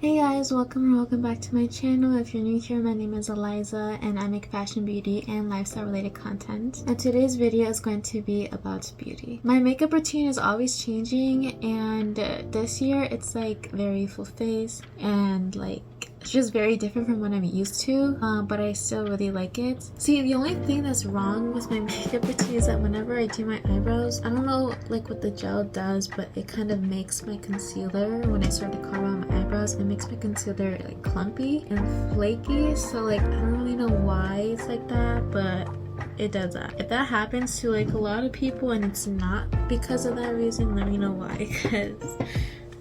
Hey guys, welcome back to my channel. If you're new here, my name is Eliza and I make fashion, beauty, and lifestyle related content. And today's video is going to be about beauty. My makeup routine is always changing, and this year it's like very full face and like it's just very different from what I'm used to, but I still really like it. See, the only thing that's wrong with my makeup routine is that whenever I do my eyebrows, I don't know like what the gel does, but it kind of makes my concealer, when I start to carve out my eyebrows, it makes my concealer like clumpy and flaky. So like I don't really know why it's like that, but it does that. If that happens to like a lot of people and it's not because of that reason, let me know why, because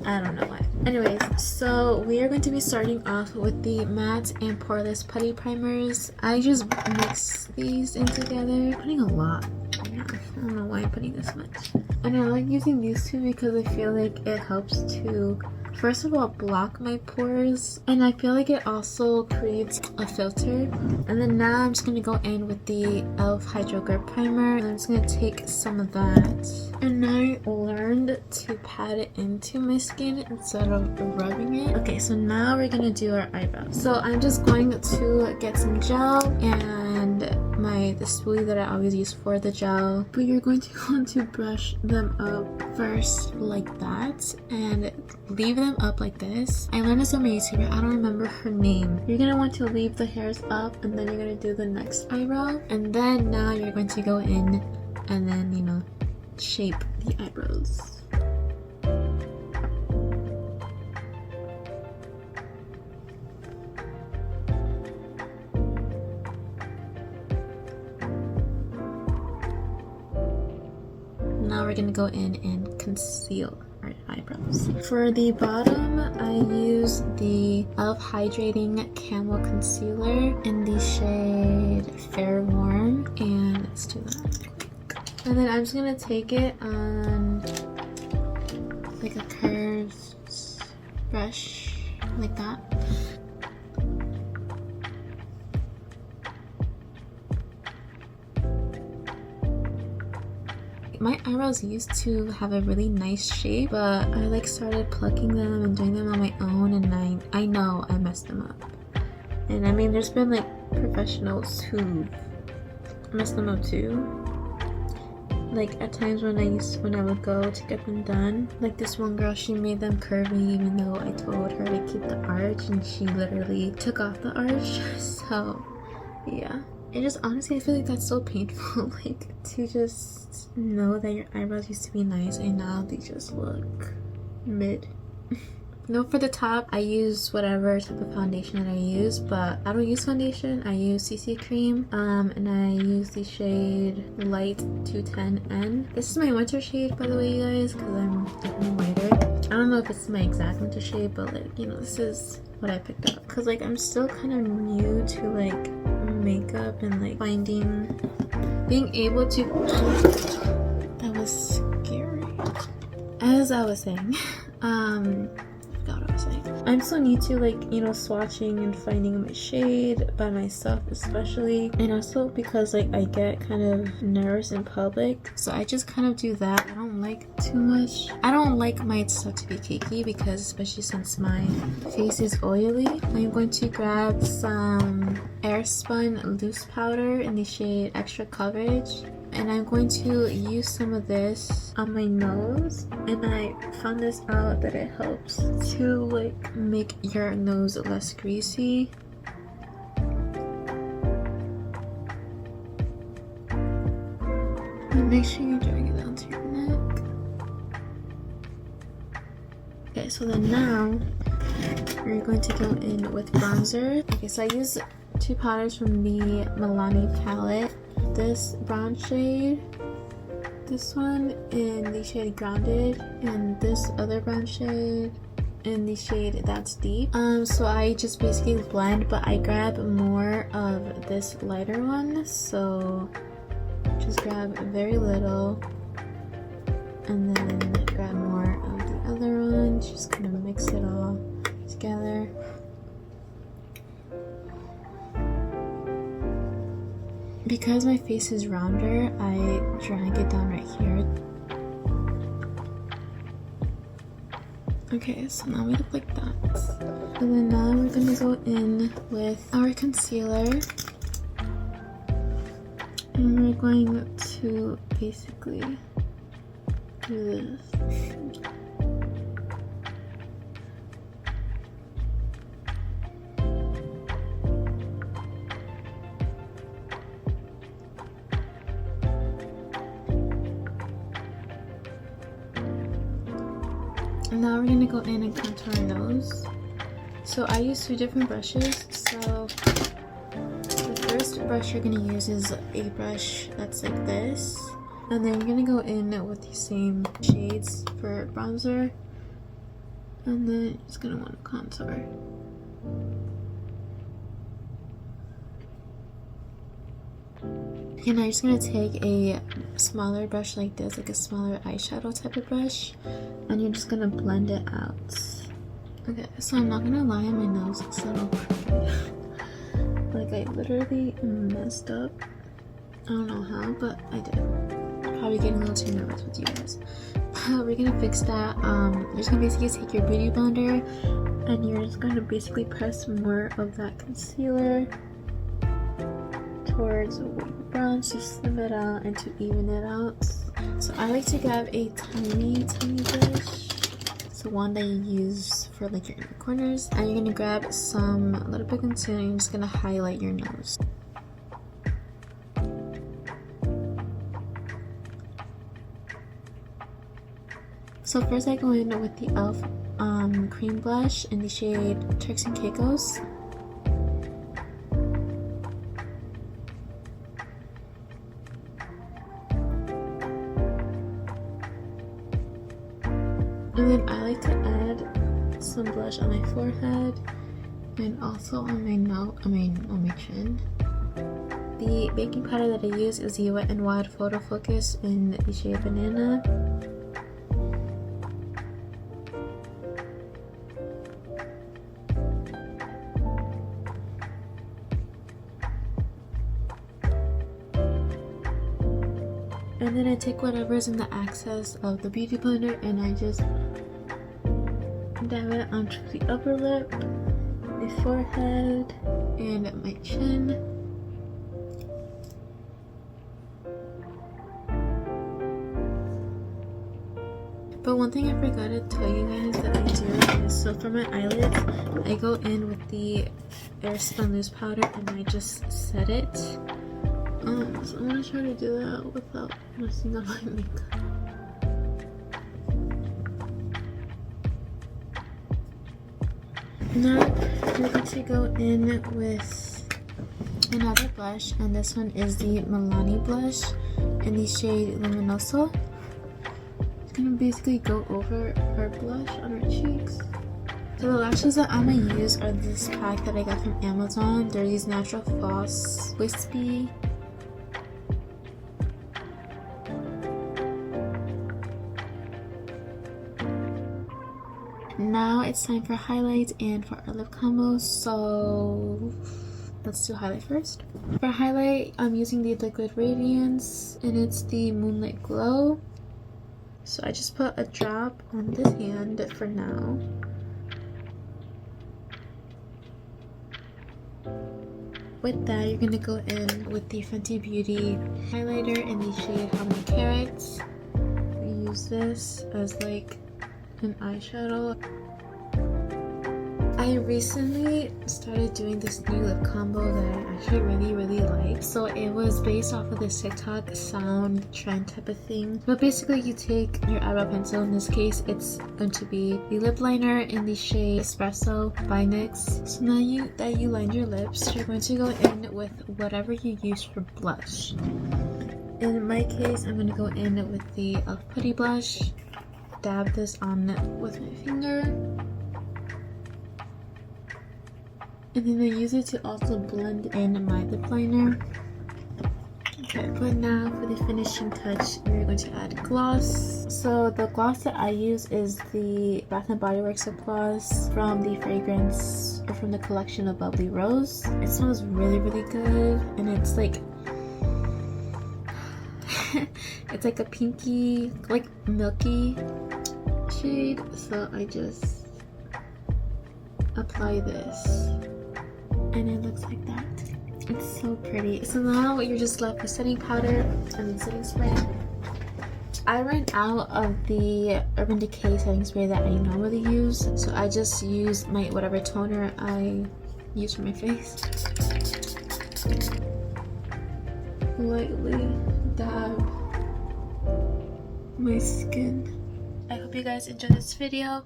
I don't know why. Anyways, so we are going to be starting off with the matte and poreless putty primers. I just mix these in together. I'm putting a lot. I don't know why I'm putting this much. And I like using these two because I feel like it helps to, first of all, block my pores, and I feel like it also creates a filter. And then now I'm just gonna go in with the e.l.f. Hydro Grip Primer, and I'm just gonna take some of that. And I learned to pat it into my skin instead of rubbing it. Okay, so now we're gonna do our eyebrows. So I'm just going to get some gel and the spoolie that I always use for the gel. But you're going to want to brush them up first like that and leave them up like this. I learned this from a YouTuber, I don't remember her name. You're gonna want to leave the hairs up, and then you're gonna do the next eyebrow, and then now you're going to go in and then, you know, shape the eyebrows. Now we're gonna go in and conceal our eyebrows. For the bottom, I use the e.l.f. Hydrating Camel Concealer in the shade Fair Warm, and let's do that. And then I'm just gonna take it on like a curved brush, like that. My eyebrows used to have a really nice shape, but I like started plucking them and doing them on my own, and I know I messed them up. And I mean, there's been like professionals who messed them up too. Like at times when I would go to get them done, like this one girl, she made them curvy even though I told her to keep the arch, and she literally took off the arch. So yeah, it just, honestly, I feel like that's so painful, like to just know that your eyebrows used to be nice and now they just look mid. No, for the top, I use whatever type of foundation that I use, but I don't use foundation. I use CC cream, and I use the shade Light 210N. This is my winter shade, by the way, you guys, because I'm definitely whiter. I don't know if it's my exact winter shade, but like, you know, this is what I picked up. Because like, I'm still kind of new to like makeup and like being able to, that was scary. As I was saying, I'm so new to like, you know, swatching and finding my shade by myself, especially, and also because like I get kind of nervous in public, so I just kind of do that. I don't like too much. I don't like my stuff to be cakey, because especially since my face is oily. I'm going to grab some Airspun loose powder in the shade Extra Coverage, and I'm going to use some of this on my nose. And I found this out that it helps to like make your nose less greasy. And make sure you're doing it down to your neck. Okay, so then now we're going to go in with bronzer. Okay, so I use two powders from the Milani palette. This brown shade, this one in the shade Grounded, and this other brown shade in the shade That's Deep. So I just basically blend, but I grab more of this lighter one, so just grab very little and then grab more of the other one, just kind of mix it all together. Because my face is rounder, I drag it down right here Okay, so now we look like that. And then now we're gonna go in with our concealer. And we're going to basically do this. And now we're gonna go in and contour our nose. So I use 2 different brushes. So the first brush you're gonna use is a brush that's like this. And then we're gonna go in with the same shades for bronzer. And then you're just gonna want to contour. And I'm just gonna take a smaller brush like this, like a smaller eyeshadow type of brush, and you're just gonna blend it out. Okay, so I'm not gonna lie, my nose looks a little crooked. Like I literally messed up. I don't know how, but I did. Probably getting a little too nervous with you guys. We're gonna fix that. You're just gonna basically take your beauty blender, and you're just gonna basically press more of that concealer towards your brown to slim it out and to even it out. So I like to grab a tiny brush. It's the one that you use for like your inner corners. And you're gonna grab some a little bit of concealer and you're just gonna highlight your nose. So first I go in with the e.l.f. cream blush in the shade Turks and Caicos. And then I like to add some blush on my forehead and also on my on my chin. The baking powder that I use is the Wet n Wild Photo Focus in the shade Banana. And then I take whatever's in the excess of the beauty blender and I just dab it onto the upper lip, the forehead, and my chin. But one thing I forgot to tell you guys that I do is, so for my eyelids, I go in with the Airspun loose powder and I just set it. So I'm gonna try to do that without messing up my makeup. Now we're going to go in with another blush, and this one is the Milani blush in the shade Luminoso. It's gonna basically go over our blush on our cheeks. So the lashes that I'm gonna use are this pack that I got from Amazon. They're these natural floss wispy. Now it's time for highlights and for our lip combo, so let's do highlight first. For highlight, I'm using the Liquid Radiance and it's the Moonlight Glow. So I just put a drop on this hand for now. With that, you're gonna go in with the Fenty Beauty highlighter in the shade How Many Carats. We use this as like an eyeshadow. I recently started doing this new lip combo that I actually really like. So it was based off of this TikTok sound trend type of thing. But basically you take your eyebrow pencil, in this case it's going to be the lip liner in the shade Espresso by NYX. So now that you lined your lips, you're going to go in with whatever you use for blush. In my case, I'm going to go in with the e.l.f. Putty Blush. Dab this on with my finger. And then I use it to also blend in my lip liner. Okay, but now for the finishing touch, we're going to add gloss. So the gloss that I use is the Bath & Body Works lip gloss from the fragrance, or from the collection of Bubbly Rose. It smells really good, and it's like it's like a pinky, like milky shade, so I just apply this and it looks like that. It's so pretty. So now you're just left with setting powder and setting spray. I ran out of the Urban Decay setting spray that I normally use, so I just use my whatever toner I use for my face. Lightly dab my skin. I hope you guys enjoyed this video.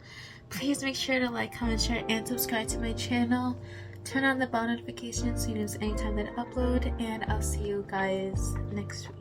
Please make sure to like, comment, share, and subscribe to my channel. Turn on the bell notification so you know anytime that I upload, and I'll see you guys next week.